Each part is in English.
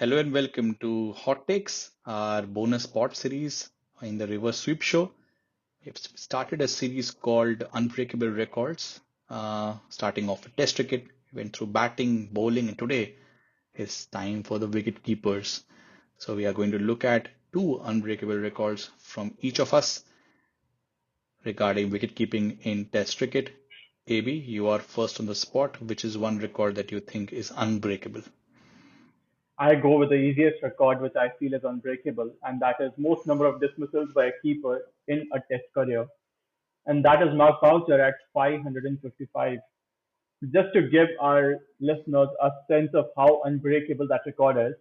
Hello and welcome to Hot Takes, our bonus pod series in the Reverse Sweep Show. We've started a series called Unbreakable Records, starting off with Test cricket. We went through batting, bowling, and today it's time for the wicket keepers. So we are going to look at two unbreakable records from each of us regarding wicket keeping in Test cricket. AB, you are first on the spot. Which is one record that you think is unbreakable? I go with the easiest record, which I feel is unbreakable, and that is most number of dismissals by a keeper in a Test career, and that is Mark Boucher at 555. Just to give our listeners a sense of how unbreakable that record is,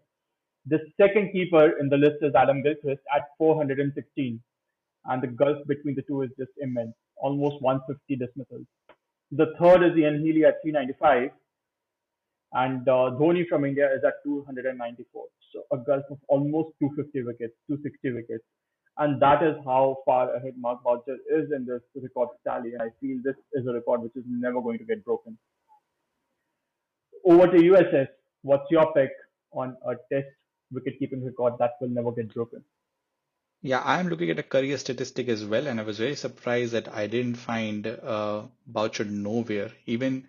the second keeper in the list is Adam Gilchrist at 416, and the gulf between the two is just immense, almost 150 dismissals. The third is Ian Healy at 395, and Dhoni from India is at 294. So a gulf of almost 250 wickets, 260 wickets. And that is how far ahead Mark Boucher is in this record tally. And I feel this is a record which is never going to get broken. Over to USS. What's your pick on a test wicket keeping record that will never get broken? Yeah, I'm looking at a career statistic as well, and I was very surprised that I didn't find Boucher nowhere. Even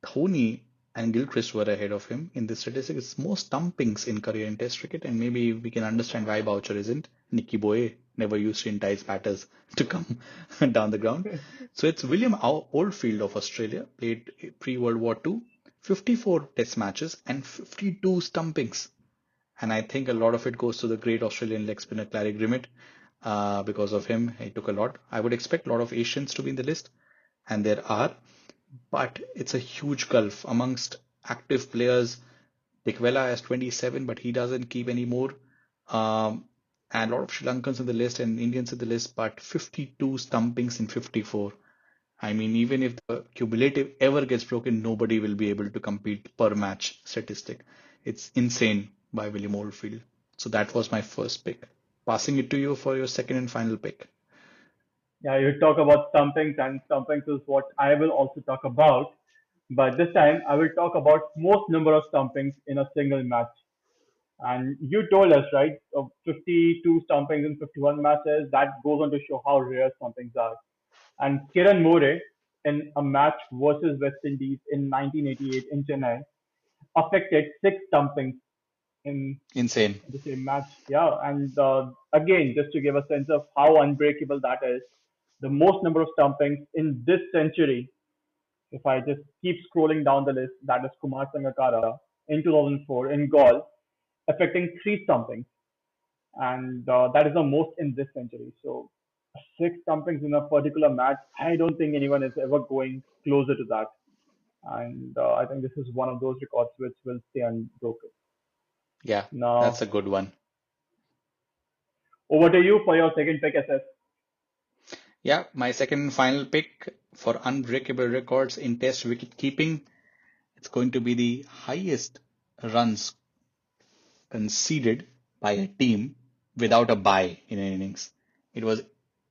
Dhoni and Gilchrist were ahead of him in this statistic. It's more stumpings in career in Test cricket, and maybe we can understand why Boucher isn't. Nicky Boye never used to entice batters to come down the ground. So it's William Oldfield of Australia, played pre-World War II, 54 Test matches and 52 stumpings. And I think a lot of it goes to the great Australian leg spinner Clary Grimmett. Because of him, he took a lot. I would expect a lot of Asians to be in the list, and there are, but it's a huge gulf amongst active players. Dikvela has 27, but he doesn't keep any more. And a lot of Sri Lankans in the list and Indians in the list, but 52 stumpings in 54. I mean, even if the cumulative ever gets broken, nobody will be able to compete per match statistic. It's insane by William Oldfield. So that was my first pick. Passing it to you for your second and final pick. Yeah, you talk about stumpings, and stumpings is what I will also talk about. But this time, I will talk about most number of stumpings in a single match. And you told us, right, of 52 stumpings in 51 matches, that goes on to show how rare stumpings are. And Kiran More, in a match versus West Indies in 1988 in Chennai, affected six stumpings in Insane. the same match. Yeah, and again, just to give a sense of how unbreakable that is, the most number of stumpings in this century, if I just keep scrolling down the list, that is Kumar Sangakkara in 2004 in Gaul, affecting three stumpings, and that is the most in this century. So six stumpings in a particular match, I don't think anyone is ever going closer to that. And I think this is one of those records which will stay unbroken. Yeah, that's Now, a good one. over to you for your second pick, SS. Yeah, my second and final pick for unbreakable records in Test wicket keeping. It's going to be the highest runs conceded by a team without a bye in an innings. It was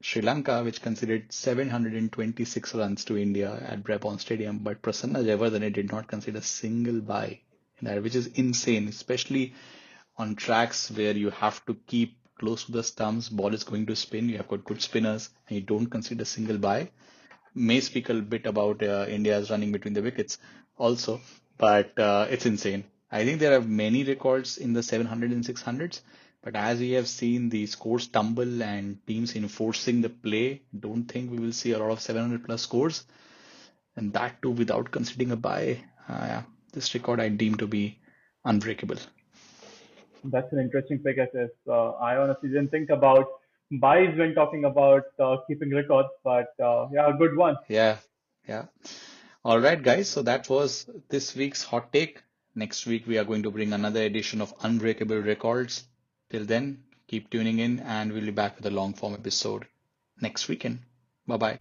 Sri Lanka which conceded 726 runs to India at Brabant Stadium, but Prasanna Jayawardene did not concede a single bye in that, which is insane, especially on tracks where you have to keep close to the stumps, ball is going to spin, you have got good spinners, and you don't concede a single bye. May speak a bit about India's running between the wickets also, but it's insane. I think there are many records in the 700 and 600s, but as we have seen the scores tumble and teams enforcing the play, don't think we will see a lot of 700 plus scores, and that too without conceding a bye. Yeah, this record I deem to be unbreakable. That's an interesting pick, SS. I honestly didn't think about buys when talking about keeping records, but yeah, a good one. Yeah, yeah. All right, guys. So that was this week's hot take. Next week, we are going to bring another edition of Unbreakable Records. Till then, keep tuning in and we'll be back with a long form episode next weekend. Bye bye.